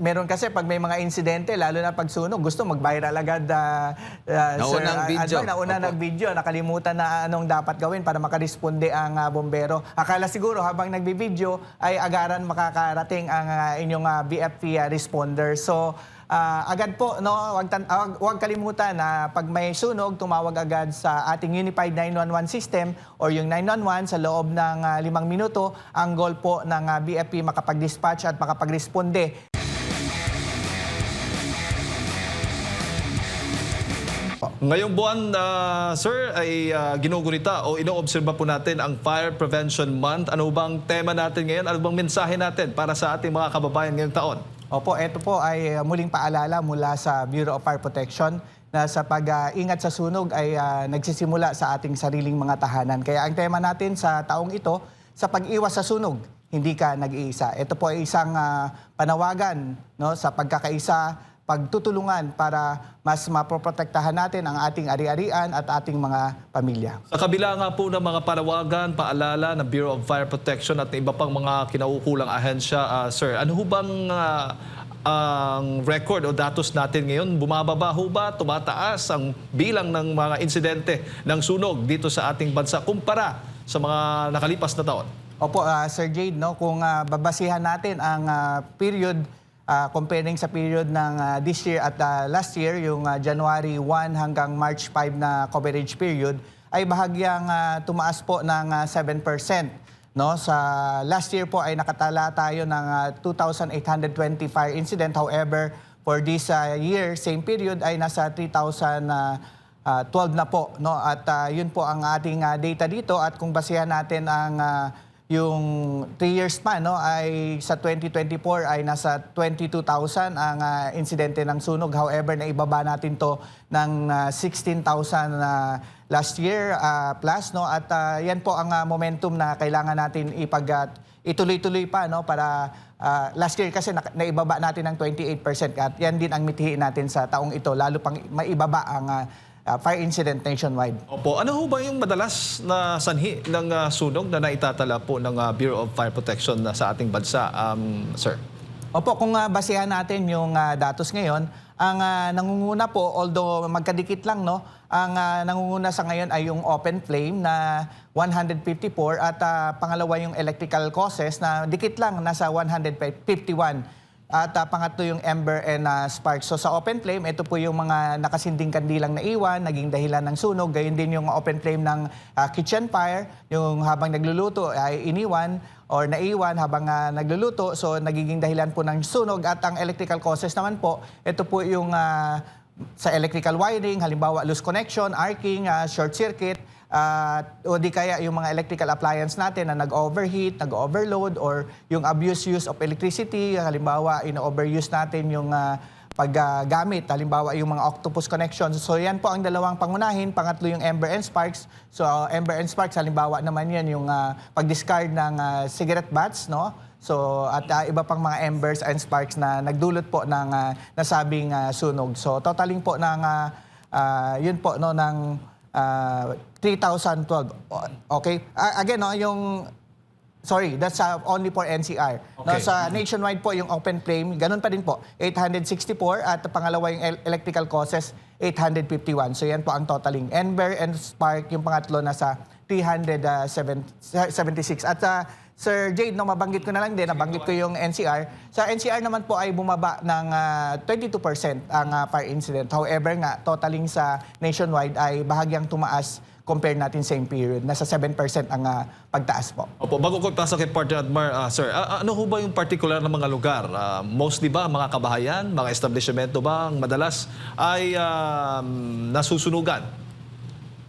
meron kasi pag may mga insidente, lalo na pag sunog, gusto mag-viral agad, Sir Naunang video. Admar, nauna Opo. nag-video, nakalimutan na anong dapat gawin para makaresponde ang bombero. Akala siguro habang nagbibideo ay agaran makakarating ang inyong BFP responder. So, agad po, no, wag kalimutan na pag may sunog, tumawag agad sa ating Unified 911 system or yung 911 sa loob ng 5 minuto. Ang goal po ng BFP makapag-dispatch at makapag-responde. Ngayong buwan, sir, ay ginugunita o inoobserba po natin ang Fire Prevention Month. Ano bang tema natin ngayon? Ano bang mensahe natin para sa ating mga kababayan ngayong taon? Opo, ito po ay muling paalala mula sa Bureau of Fire Protection na sa pag-ingat sa sunog ay nagsisimula sa ating sariling mga tahanan. Kaya ang tema natin sa taong ito, sa pag-iwas sa sunog, hindi ka nag-iisa. Ito po ay isang panawagan, no, sa pagkakaisa, pagtutulungan para mas mapoprotektahan natin ang ating ari-arian at ating mga pamilya. Sa kabila nga po ng mga panawagan, paalala ng Bureau of Fire Protection at iba pang mga kinaukulang ahensya, sir, ano ho bang ang record o datos natin ngayon? Bumababa ho ba, tumataas ang bilang ng mga insidente ng sunog dito sa ating bansa kumpara sa mga nakalipas na taon? Opo, Sir Jade, no, kung babasihan natin ang period comparing sa period ng this year at last year, yung January 1 hanggang March 5 na coverage period, ay bahagyang tumaas po ng 7%. No? Sa last year po ay nakatala tayo ng 2,820 fire incident. However, for this year, same period ay nasa 3,012 na po. No? At yun po ang ating data dito. At kung basihan natin ang yung 3 years pa, no, ay sa 2024 ay nasa 22,000 ang insidente ng sunog. However, naibaba natin to ng 16,000 last year plus, no, at yan po ang momentum na kailangan natin ituloy-tuloy pa, no, para last year kasi naibaba natin ng 28% at yan din ang mithiin natin sa taong ito, lalo pang maibaba ang fire incident nationwide. Opo, ano ho ba yung madalas na sanhi ng sunog na naitatala po ng Bureau of Fire Protection sa ating bansa, sir? Opo, kung basihan natin yung datos ngayon, ang nangunguna po, although magkadikit lang, no, ang nangunguna sa ngayon ay yung open flame na 154 at pangalawa yung electrical causes na dikit lang, nasa 151. At pangatlo yung ember and spark. So sa open flame, ito po yung mga nakasinding kandilang naiwan, naging dahilan ng sunog. Gayun din yung open flame ng kitchen fire, yung habang nagluluto ay iniwan or naiwan habang nagluluto. So nagiging dahilan po ng sunog. At ang electrical causes naman po, ito po yung sa electrical wiring, halimbawa loose connection, arcing, short circuit, o di kaya yung mga electrical appliance natin na nag-overheat, nag-overload, or yung abuse use of electricity, halimbawa ino-overuse natin yung paggamit, halimbawa yung mga octopus connections. So yan po ang dalawang pangunahin. Pangatlo yung ember and sparks. So ember and sparks, halimbawa naman yan yung pag-discard ng cigarette butts, no? So at iba pang mga embers and sparks na nagdulot po ng nasabing sunog. So totaling po ng yun po, no, ng 3,012. Okay? Again, no, sorry, that's only for NCR. Okay. No, sa nationwide po, yung open flame, ganun pa din po, 864 at pangalawa yung electrical causes, 851. So yan po ang totaling. Ember and spark, yung pangatlo, nasa 376. At Sir Jade, no, mabanggit ko na lang din, nabanggit ko yung NCR. Sa NCR naman po ay bumaba ng 22% ang fire incident. However nga, totaling sa nationwide ay bahagyang tumaas compare natin same period. Nasa 7% ang pagtaas po. Opo, bago ko pasok kay Partner Admar, sir, ano ho ba yung particular na mga lugar? Mostly ba mga kabahayan, mga establishmento ba ang madalas ay nasusunugan?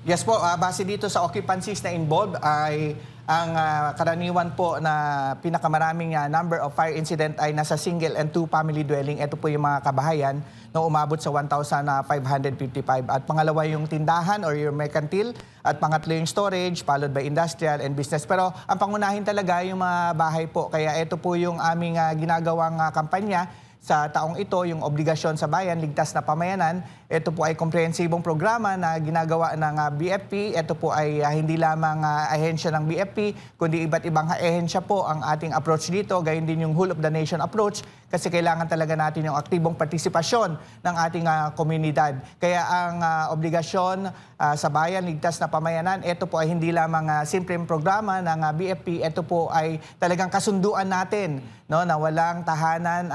Yes po, base dito sa occupancies na involved ay ang karaniwan po na pinakamaraming number of fire incident ay nasa single and two family dwelling. Ito po yung mga kabahayan na umabot sa 1,555. At pangalawa yung tindahan or yung mercantil. At pangatlo yung storage, followed by industrial and business. Pero ang pangunahin talaga yung mga bahay po. Kaya ito po yung aming ginagawang kampanya sa taong ito, yung Obligasyon sa Bayan, Ligtas na Pamayanan. Ito po ay komprehensibong programa na ginagawa ng BFP. Ito po ay hindi lamang ahensya ng BFP, kundi iba't ibang ahensya po ang ating approach dito. Gayon din yung whole of the nation approach kasi kailangan talaga natin yung aktibong partisipasyon ng ating komunidad. Kaya ang Obligasyon sa Bayan, Ligtas na Pamayanan, ito po ay hindi lamang simpleng programa ng BFP. Ito po ay talagang kasunduan natin, no, na walang tahanan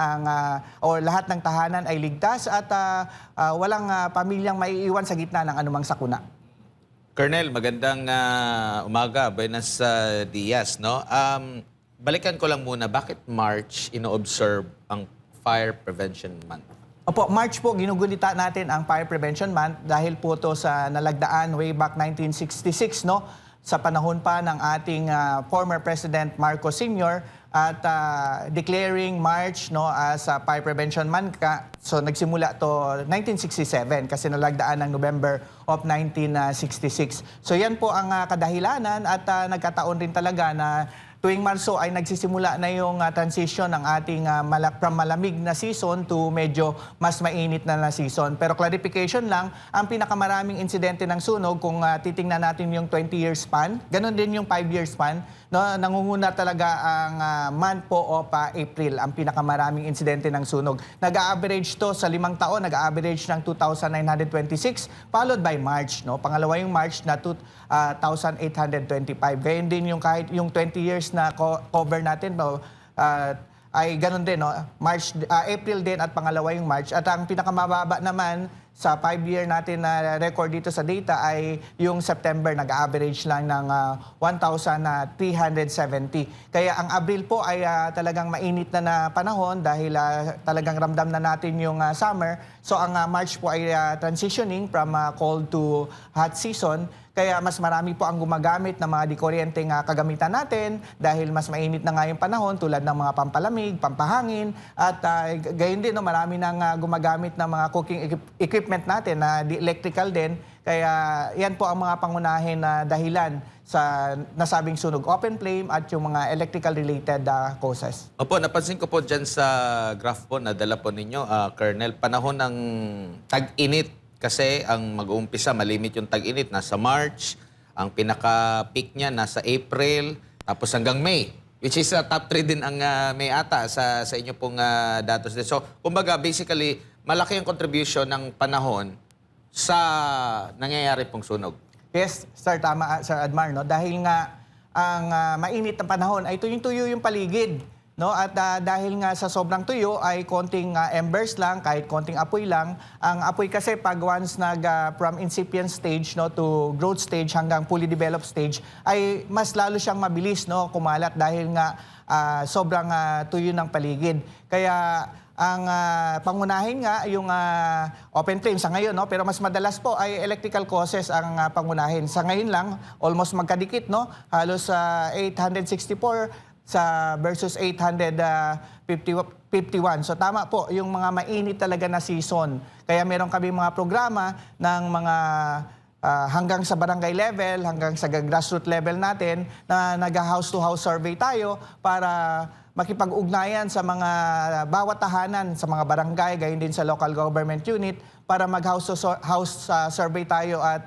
o lahat ng tahanan ay ligtas at walang pamilyang maiiwan sa gitna ng anumang sakuna. Colonel, magandang umaga. Buenos dias, no? Balikan ko lang muna, bakit March ino-observe ang Fire Prevention Month? Opo, March po ginugunita natin ang Fire Prevention Month dahil po to sa nalagdaan way back 1966, no? Sa panahon pa ng ating former President Marcos Sr. at declaring March, no, as a Fire Prevention Month. So nagsimula to 1967 kasi nalagdaan ng November of 1966. So yan po ang kadahilanan at nagkataon rin talaga na tuwing Marso ay nagsisimula na yung transition ng ating from malamig na season to medyo mas mainit na season. Pero clarification lang, ang pinakamaraming insidente ng sunog, kung titingnan natin yung 20-year span, ganun din yung 5-year span, no, nangunguna talaga ang month po of April, ang pinakamaraming insidente ng sunog. Nag-average to sa 5 taon, nag-average ng 2,926, followed by March. No? Pangalawa yung March na 2,825. Gayun din yung kahit yung 20 years na cover natin, no, ay ganun din, no? April din at pangalawa yung March. At ang pinakamababa naman sa 5-year natin na record dito sa data ay yung September, nag-average lang ng 1,370. Kaya ang Abril po ay talagang mainit na panahon dahil talagang ramdam na natin yung summer. So ang March po ay transitioning from cold to hot season. Kaya mas marami po ang gumagamit ng mga dikuryenteng kagamitan natin dahil mas mainit na nga yung panahon tulad ng mga pampalamig, pampahangin at gayon din, no, marami nang gumagamit ng mga cooking equipment natin na electrical din. Kaya yan po ang mga pangunahin na dahilan sa nasabing sunog, open flame at yung mga electrical related causes. Opo, napansin ko po dyan sa graph po na dala po ninyo, Colonel, panahon ng tag-init. Kasi ang mag-uumpisa, malimit yung tag-init, nasa March, ang pinaka-peak niya nasa April, tapos hanggang May. Which is top 3 din ang May ata sa inyo pong datos din. So, kumbaga, basically, malaki ang contribution ng panahon sa nangyayari pong sunog. Yes, sir, tama, Sir Admar, no? Dahil nga ang mainit na panahon ay tuyong-tuyo yung paligid. No, at dahil nga sa sobrang tuyo ay konting embers lang, kahit konting apoy lang. Ang apoy kasi pag once from incipient stage, no, to growth stage hanggang fully developed stage ay mas lalo siyang mabilis, no, kumalat dahil nga sobrang tuyo ng paligid. Kaya ang pangunahin nga yung open flame sa ngayon, no, pero mas madalas po ay electrical causes ang pangunahin. Sa ngayon lang almost magkadikit, no, halos 864 sa versus 851. So tama po, yung mga mainit talaga na season. Kaya meron kami mga programa ng mga hanggang sa barangay level, hanggang sa grassroots level natin na nag-house-to-house survey tayo para makipag-ugnayan sa mga bawat tahanan, sa mga barangay, gayon din sa local government unit para mag-house survey tayo at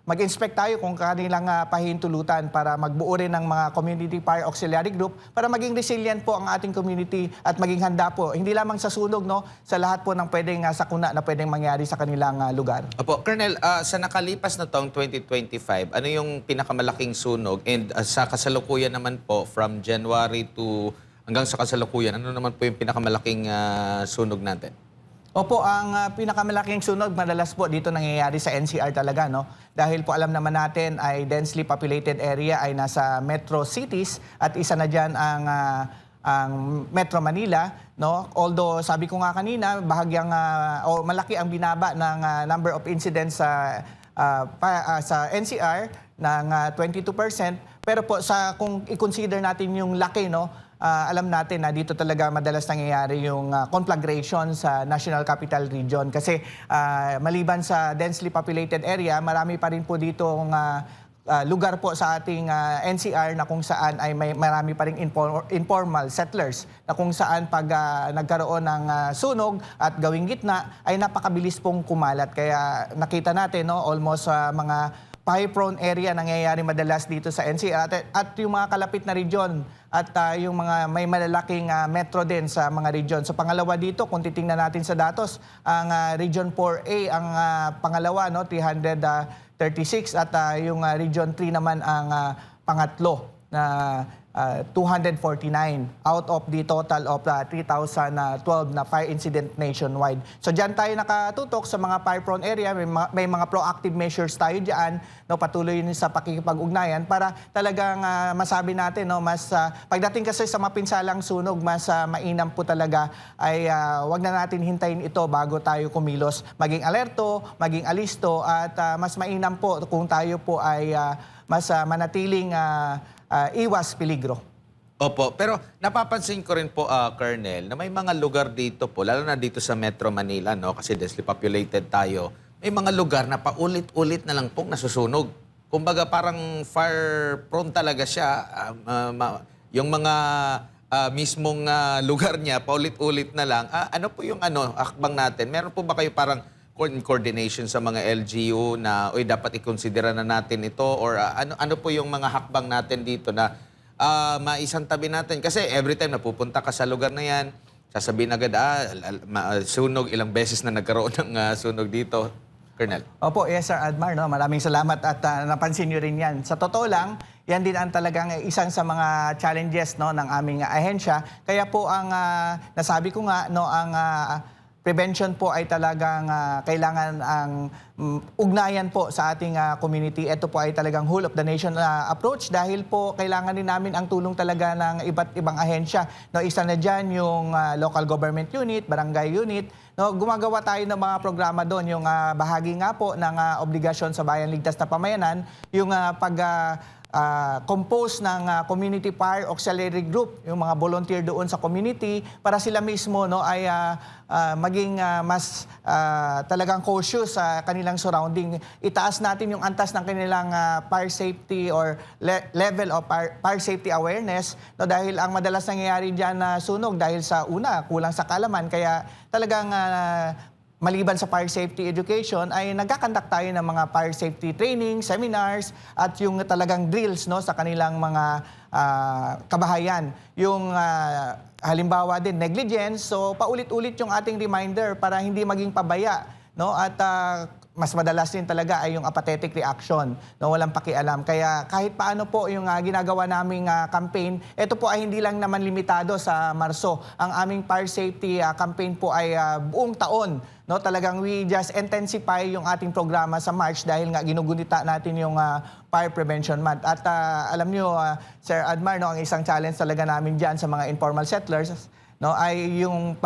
mag-inspect tayo kung kanilang pahintulutan para magbuo rin ng mga community fire auxiliary group para maging resilient po ang ating community at maging handa po, hindi lamang sa sunog, no, sa lahat po ng pwedeng sakuna na pwedeng mangyari sa kanilang lugar. Opo, Colonel, sa nakalipas na taong 2025, ano yung pinakamalaking sunog? And sa kasalukuyan naman po, from January to hanggang sa kasalukuyan, ano naman po yung pinakamalaking sunog natin? Opo, ang pinakamalaking sunog madalas po dito nangyayari sa NCR talaga, no? Dahil po alam naman natin ay densely populated area ay nasa metro cities at isa na diyan ang Metro Manila, no? Although sabi ko nga kanina, bahagyang o malaki ang binaba ng number of incidents sa NCR ng 22%, pero po sa kung i-consider natin yung laki, no? Alam natin na dito talaga madalas nangyayari yung conflagration sa National Capital Region kasi maliban sa densely populated area, marami pa rin po dito lugar po sa ating NCR na kung saan ay may marami pa ring informal settlers na kung saan pag nagkaroon ng sunog at gawing gitna ay napakabilis pong kumalat. Kaya nakita natin almost mga fire-prone area nangyayari madalas dito sa NCR at yung mga kalapit na region at yung mga may malalaking metro din sa mga region. So pangalawa dito, kung titingnan natin sa datos, ang Region 4A ang pangalawa, 336 at yung Region 3 naman ang pangatlo na 249 out of the total of 3,012 na fire incident nationwide. So diyan tayo nakatutok sa mga fire-prone area, may mga proactive measures tayo diyan, patuloy sa pakikipag-ugnayan para talagang masabi natin mas pagdating kasi sa mapinsalang sunog, mas mainam po talaga ay wag na natin hintayin ito bago tayo kumilos. Maging alerto, maging alisto at mas mainam po kung tayo po ay mas manatiling iwas peligro. Opo, pero napapansin ko rin po, Colonel, na may mga lugar dito po, lalo na dito sa Metro Manila, kasi densely populated tayo, may mga lugar na paulit-ulit na lang pong nasusunog. Kumbaga parang fire-prone talaga siya. Yung mga mismong lugar niya, paulit-ulit na lang. Ano po yung hakbang natin? Meron po ba kayo parang coordination sa mga LGU na dapat ikonsidera na natin ito or ano po yung mga hakbang natin dito na maisang tabi natin kasi every time napupunta ka sa lugar na yan sasabihin agad sunog, ilang beses na nagkaroon ng sunog dito, Colonel. Opo, yes Sir Admar, maraming salamat at napansin niyo rin yan. Sa totoo lang, yan din ang talagang isang sa mga challenges ng aming ahensya. Kaya po ang nasabi ko nga ang prevention po ay talagang kailangan ang ugnayan po sa ating community. Ito po ay talagang whole of the nation approach dahil po kailangan din namin ang tulong talaga ng iba't ibang ahensya. Isa na dyan yung local government unit, barangay unit. Gumagawa tayo ng mga programa doon. Yung bahagi nga po ng obligasyon sa Bayan Ligtas na Pamayanan, yung compose ng community fire auxiliary group, yung mga volunteer doon sa community para sila mismo ay maging mas talagang cautious sa kanilang surrounding. Itaas natin yung antas ng kanilang fire safety or level of fire safety awareness dahil ang madalas nangyayari diyan na sunog dahil sa kulang sa kaalaman kaya talagang maliban sa fire safety education, ay nagkakandak tayo ng mga fire safety training, seminars, at yung talagang drills sa kanilang mga kabahayan. Yung halimbawa din, negligence, so paulit-ulit yung ating reminder para hindi maging pabaya. At mas madalas din talaga ay yung apathetic reaction, walang pakialam. Kaya kahit paano po yung ginagawa naming campaign, ito po ay hindi lang naman limitado sa Marso. Ang aming fire safety campaign po ay buong taon. Talagang we just intensify yung ating programa sa March dahil nga ginugunita natin yung Fire Prevention Month. At alam nyo, Sir Admar, ang isang challenge talaga namin dyan sa mga informal settlers ay yung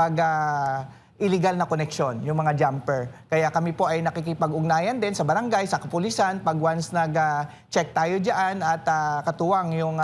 illegal na connection, yung mga jumper. Kaya kami po ay nakikipag-ugnayan din sa barangay, sa kapulisan, pag once nag-check tayo dyan at katuwang yung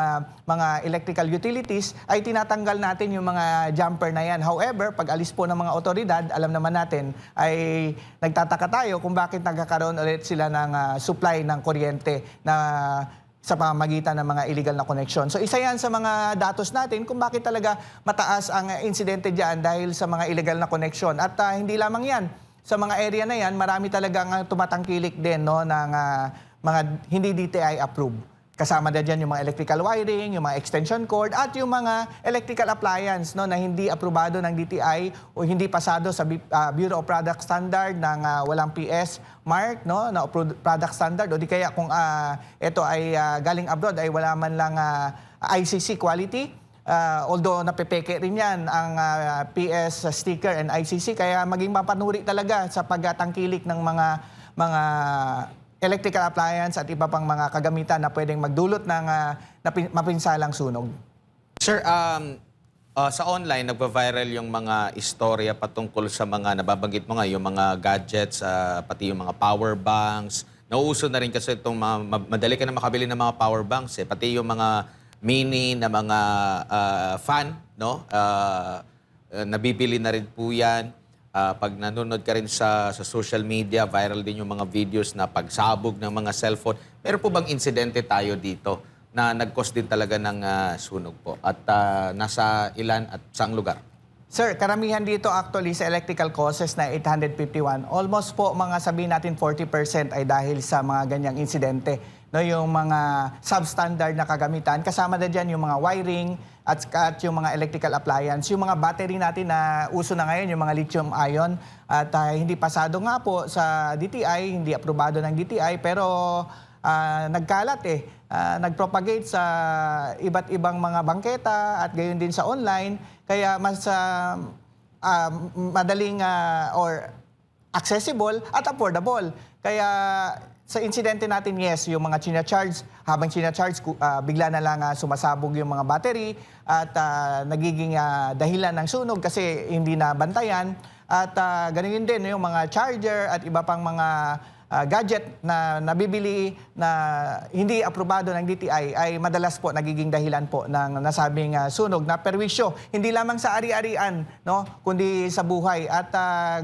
mga electrical utilities, ay tinatanggal natin yung mga jumper na yan. However, pag alis po ng mga otoridad, alam naman natin, ay nagtataka tayo kung bakit nagkakaroon ulit sila ng supply ng kuryente na sa pamamagitan ng mga illegal na connection. So isa yan sa mga datos natin kung bakit talaga mataas ang insidente dyan dahil sa mga illegal na connection. At hindi lamang yan, sa mga area na yan, marami talagang tumatangkilik din ng mga hindi DTI approved. Kasama na dyan yung mga electrical wiring, yung mga extension cord, at yung mga electrical appliance na hindi aprobado ng DTI o hindi pasado sa Bureau of Product Standard ng walang PS mark, na product standard, o di kaya kung ito ay galing abroad ay wala man lang ICC quality. Although napepeke rin yan ang PS sticker and ICC, kaya maging mapanuri talaga sa pagtangkilik ng mga electrical appliance at iba pang mga kagamitan na pwedeng magdulot ng mapinsalang sunog. Sir, sa online, nagpa-viral yung mga istorya patungkol sa mga nababanggit mo nga, yung mga gadgets, pati yung mga power banks. Nauuso na rin kasi itong madali ka na makabili ng mga power banks. Pati yung mga mini na mga fan, nabibili na rin po yan. Pag nanonood ka rin sa social media, viral din yung mga videos na pagsabog ng mga cellphone. Meron po bang insidente tayo dito na nag-cause din talaga ng sunog po? At nasa ilan at saang lugar? Sir, karamihan dito actually sa electrical causes na 851, almost po mga sabihin natin 40% ay dahil sa mga ganyang insidente. No, yung mga substandard na kagamitan, kasama na dyan yung mga wiring at yung mga electrical appliance. Yung mga battery natin na uso na ngayon, yung mga lithium-ion, at hindi pasado nga po sa DTI, hindi aprobado ng DTI, pero nagkalat nagpropagate sa iba't ibang mga bangketa at gayon din sa online. Kaya mas madaling or accessible at affordable. Kaya sa insidente natin, yes, yung mga charge habang charge bigla na lang sumasabog yung mga battery at nagiging dahilan ng sunog kasi hindi na bantayan. At ganun din yung mga charger at iba pang mga gadget na nabibili na hindi aprobado ng DTI ay madalas po nagiging dahilan po ng nasabing sunog na perwisyo. Hindi lamang sa ari-arian, no, kundi sa buhay at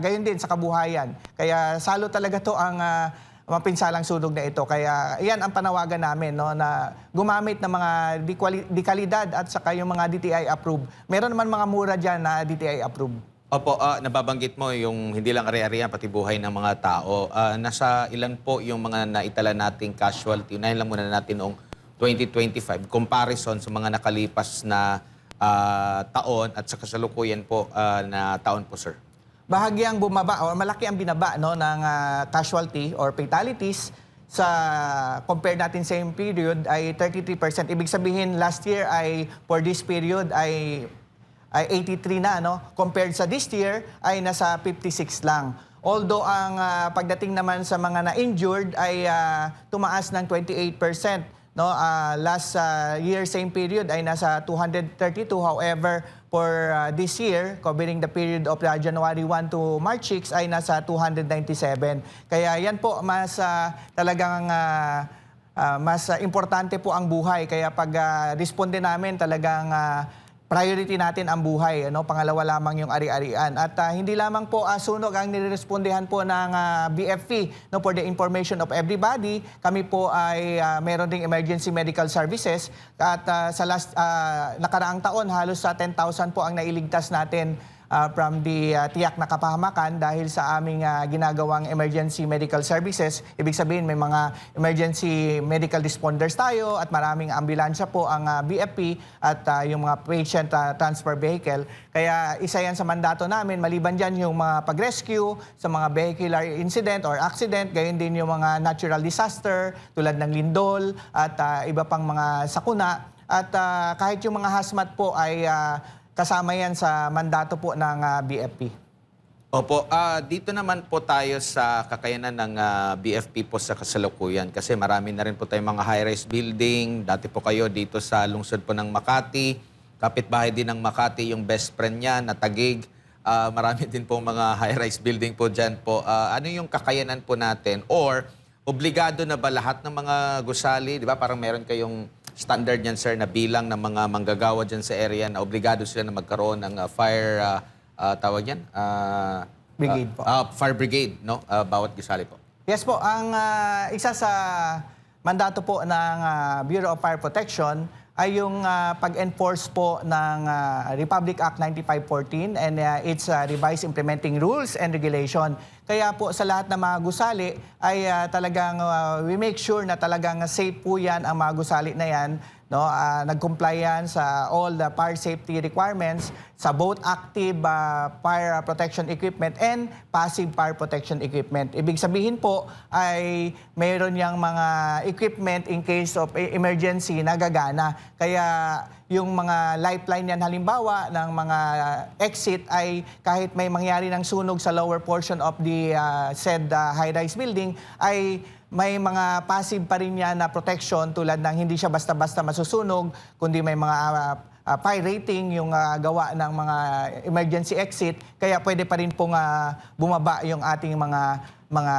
gayon din sa kabuhayan. Kaya salo talaga to ang mapinsalang sunog na ito. Kaya yan ang panawagan namin, no, na gumamit ng mga di kalidad at saka yung mga DTI approved. Meron naman mga mura dyan na DTI approved. Opo, nababanggit mo yung hindi lang ari-arian, pati buhay ng mga tao. Nasa ilan po yung mga naitala nating casualty? Unahin lang muna natin noong 2025. Comparison sa mga nakalipas na taon at sa kasalukuyan po na taon po, sir. Bahagyang bumaba o malaki ang binaba, no, ng casualty or fatalities sa compare natin same period ay 33%. Ibig sabihin last year ay for this period ay 83 na, no? Compared sa this year ay nasa 56 lang. Although ang pagdating naman sa mga na-injured ay tumaas ng 28%, no? Last year same period ay nasa 232. However, for this year, covering the period of January 1 to March 6 ay nasa 297. Kaya yan po mas talagang mas importante po ang buhay. Kaya pag responde namin talagang priority natin ang buhay, ano? Pangalawa lamang yung ari-arian. At hindi lamang po sunog ang nirespondehan po ng BFP, no, for the information of everybody. Kami po ay meron ding emergency medical services at sa last nakaraang taon halos sa 10,000 po ang nailigtas natin from the tiyak na kapahamakan dahil sa aming ginagawang emergency medical services. Ibig sabihin may mga emergency medical responders tayo at maraming ambulansya po ang BFP at yung mga patient transfer vehicle. Kaya isa yan sa mandato namin. Maliban dyan yung mga pag-rescue sa mga vehicular incident or accident, gayon din yung mga natural disaster tulad ng lindol at iba pang mga sakuna. At kahit yung mga hazmat po ay kasama yan sa mandato po ng BFP. Opo, dito naman po tayo sa kakayanan ng BFP po sa kasalukuyan kasi marami na rin po tayong mga high-rise building. Dati po kayo dito sa lungsod po ng Makati. Kapitbahay din ng Makati, yung best friend niya na Taguig. Marami din po mga high-rise building po dyan po. Ano yung kakayanan po natin? Or obligado na ba lahat ng mga gusali? Di ba parang meron kayong standard yan, sir, na bilang ng mga manggagawa dyan sa area na obligado sila na magkaroon ng fire, tawag yan? Brigade po. Fire brigade, no? Bawat gusali po. Yes po, ang isa sa mandato po ng Bureau of Fire Protection ay yung pag-enforce po ng Republic Act 9514 and its revised implementing rules and regulation. Kaya po sa lahat ng mga gusali ay talagang we make sure na talagang safe po yan ang mga gusali na yan. No, nag-comply yan sa all the fire safety requirements sa both active fire protection equipment and passive fire protection equipment. Ibig sabihin po ay mayroon yang mga equipment in case of emergency na gagana. Kaya yung mga lifeline yan halimbawa ng mga exit ay kahit may mangyari ng sunog sa lower portion of the said high-rise building ay may mga passive pa rin yan na protection tulad ng hindi siya basta-basta masusunog, kundi may mga fire rating yung gawa ng mga emergency exit. Kaya pwede pa rin pong bumaba yung ating mga mga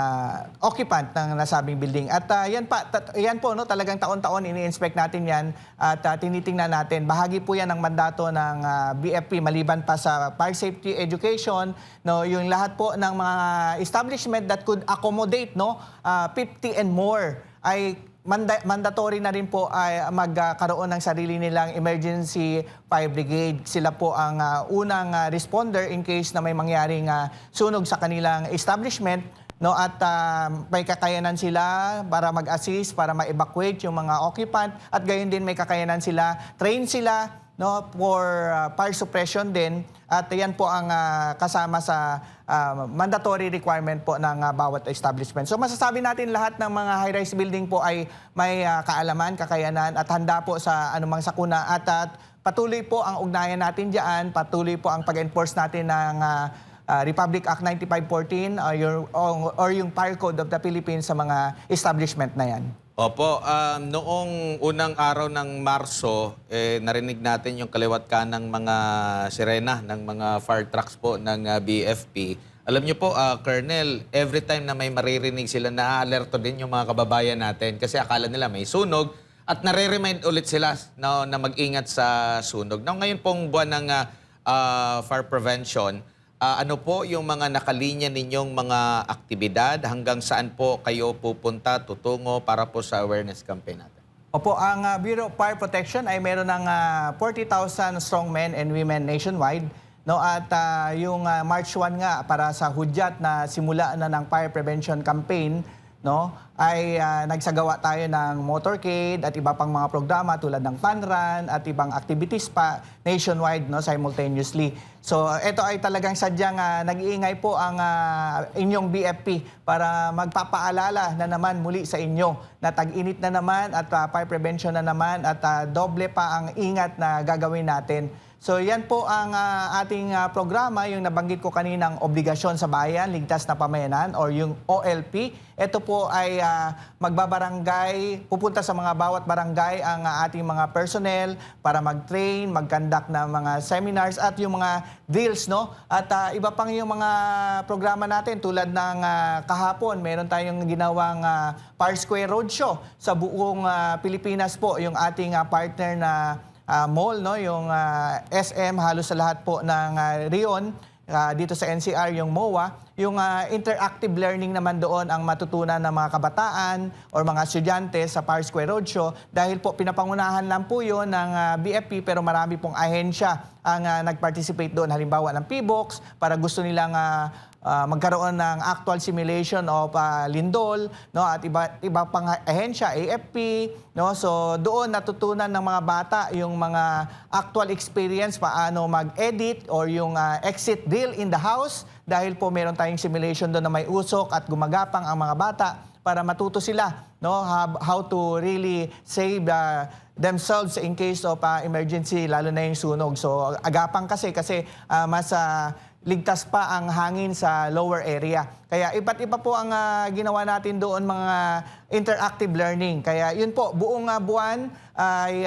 occupant ng nasabing building. At yan po no, talagang taon-taon ini-inspect natin yan at tinitingnan natin. Bahagi po yan ng mandato ng BFP maliban pa sa fire safety education, no, yung lahat po ng mga establishment that could accommodate no 50 and more ay mandatory na rin po ay magkaroon ng sarili nilang emergency fire brigade. Sila po ang unang responder in case na may mangyaring sunog sa kanilang establishment. No, at may kakayanan sila para mag-assist, para ma-evacuate yung mga occupant at gayon din may kakayanan sila, train sila no for fire suppression din at yan po ang kasama sa mandatory requirement po ng bawat establishment. So masasabi natin lahat ng mga high-rise building po ay may kaalaman, kakayanan at handa po sa anumang sakuna at patuloy po ang ugnayan natin diyan, patuloy po ang pag-enforce natin ng Republic Act 9514 or yung Fire Code of the Philippines sa mga establishment na yan. Opo, noong unang araw ng Marso, narinig natin yung kaliwat kanang mga sirena ng mga fire trucks po ng BFP. Alam niyo po, Colonel, every time na may maririnig sila, na-alerto din yung mga kababayan natin kasi akala nila may sunog at nare-remind ulit sila na mag-ingat sa sunog. Now, ngayon pong buwan ng fire prevention, ano po yung mga nakalinya ninyong mga aktibidad? Hanggang saan po kayo pupunta, tutungo para po sa awareness campaign natin? Opo, ang Bureau of Fire Protection ay meron ng 40,000 strong men and women nationwide. No, at yung March 1 nga para sa hudyat na simula na ng fire prevention campaign, no, ay nagsagawa tayo ng motorcade at iba pang mga programa tulad ng fun run at ibang activities pa nationwide no simultaneously. So ito ay talagang sadyang nag-iingay po ang inyong BFP para magpapaalala na naman muli sa inyo na tag-init na naman at fire prevention na naman at doble pa ang ingat na gagawin natin. So yan po ang ating programa, yung nabanggit ko kaninang obligasyon sa bayan, ligtas na pamayanan or yung OLP. Ito po ay magbabarangay, pupunta sa mga bawat barangay ang ating mga personnel para mag-train, mag-conduct ng mga seminars at yung mga drills, no? At iba pang yung mga programa natin tulad ng kahapon, meron tayong ginawang Fire Square Roadshow sa buong Pilipinas po, yung ating partner na mall, no, yung SM, halos sa lahat po ng Rion, dito sa NCR yung MOA, yung interactive learning naman doon ang matutunan ng mga kabataan or mga estudyante sa Fire Square Roadshow dahil po pinapangunahan lang po yun ng BFP pero marami pong ahensya ang nag-participate doon. Halimbawa ng PBOX para gusto nilang magkaroon ng actual simulation of lindol, no, at iba pang ahensya, AFP, no. So doon natutunan ng mga bata yung mga actual experience paano mag-edit or yung exit drill in the house dahil po meron tayong simulation doon na may usok at gumagapang ang mga bata para matuto sila, no, how to really save themselves in case of emergency, lalo na yung sunog. So agapang kasi mas ligtas pa ang hangin sa lower area. Kaya iba't iba po ang ginawa natin doon, mga interactive learning. Kaya yun po, buong buwan ay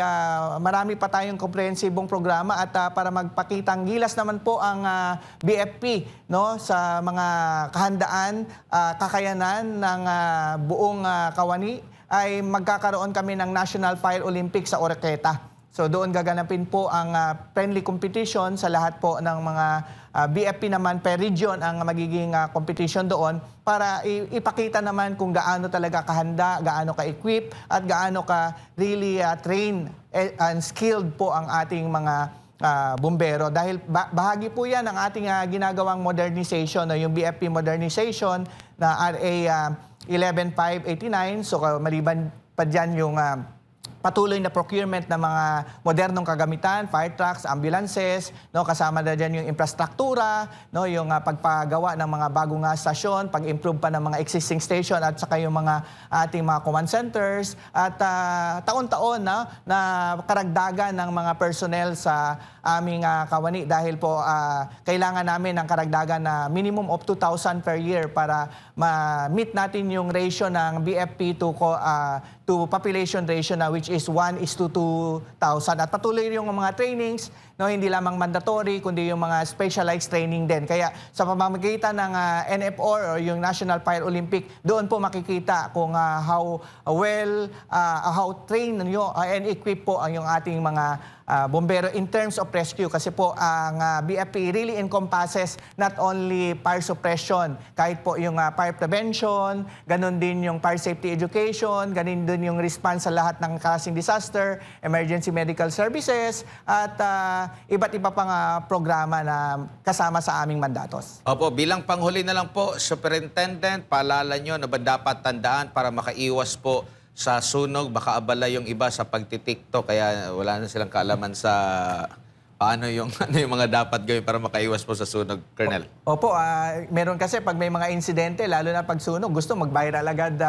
marami pa tayong komprehensibong programa at para magpakitang gilas naman po ang BFP no, sa mga kahandaan, kakayanan ng buong kawani ay magkakaroon kami ng National Fire Olympics sa Oroqueta. So doon gaganapin po ang friendly competition sa lahat po ng mga BFP naman per region ang magiging competition doon para ipakita naman kung gaano talaga kahanda, gaano ka-equip at gaano ka really trained and skilled po ang ating mga bumbero. Dahil bahagi po yan ng ating ginagawang modernization, no, yung BFP modernization na RA 11589. So maliban pa dyan yung patuloy na procurement ng mga modernong kagamitan, fire trucks, ambulances, no, kasama na diyan yung infrastruktura, no, yung pagpagawa ng mga bagong stasyon, pag-improve pa ng mga existing station at saka yung mga ating mga command centers at taon-taon na karagdagan ng mga personnel sa aming kawani dahil po kailangan namin ng karagdagan na minimum of 2,000 per year para ma-meet natin yung ratio ng BFP to population ratio na which is 1:2,000. At patuloy yung mga trainings, no, hindi lamang mandatory kundi yung mga specialized training din. Kaya sa pamamagitan ng NFOR or yung National Fire Olympic, doon po makikita kung how trained and equipped po ang yung ating mga bombero in terms of rescue. Kasi po ang BFP really encompasses not only fire suppression, kahit po yung fire prevention, ganun din yung fire safety education, ganun din yung response sa lahat ng klaseng disaster, emergency medical services, at iba't iba pang programa na kasama sa aming mandatos. Opo, bilang panghuli na lang po, Superintendent, paalala nyo na ba dapat tandaan para makaiwas po sa sunog, baka abala yung iba sa pagtitiktok, kaya wala na silang kaalaman sa paano yung, ano yung mga dapat gawin para makaiwas po sa sunog, Colonel. Opo, meron kasi pag may mga insidente, lalo na pag sunog, gusto mag-viral agad.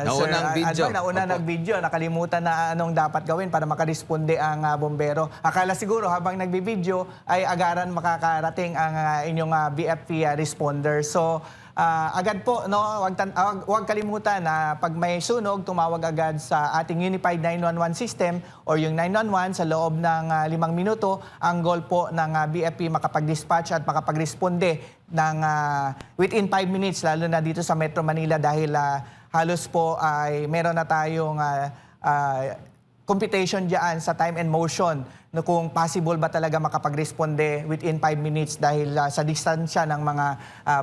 Naunang video. Nauna Opo. nag-video, nakalimutan na anong dapat gawin para makaresponde ang bombero. Akala siguro habang nagbibideo ay agaran makakarating ang inyong BFP responder. So, agad po, no, wag kalimutan na pag may sunog, tumawag agad sa ating Unified 911 system or yung 911 sa loob ng 5 minuto. Ang goal po ng BFP makapag-dispatch at makapag-responde ng within 5 minutes, lalo na dito sa Metro Manila dahil halos po ay meron na tayong computation dyan sa time and motion no, kung possible ba talaga makapag-responde within 5 minutes dahil sa distansya ng mga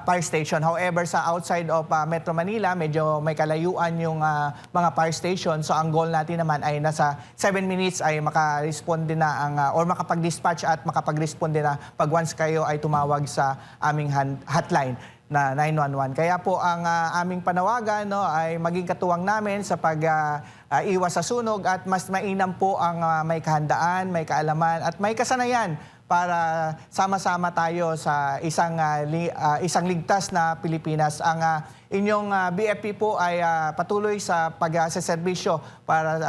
fire station. However, sa outside of Metro Manila, medyo may kalayuan yung mga fire station. So ang goal natin naman ay nasa 7 minutes ay makaresponde na or makapag-dispatch at makapag-responde na pag once kayo ay tumawag sa aming hotline na 911. Kaya po ang aming panawagan, no, ay maging katuwang namin sa pag-iwas sa sunog at mas mainam po ang may kahandaan, may kaalaman at may kasanayan para sama-sama tayo sa isang ligtas na Pilipinas. Ang inyong BFP po ay patuloy sa pagseserbisyo para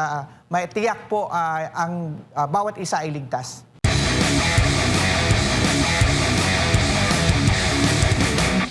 maitiyak po ang bawat isa ay ligtas.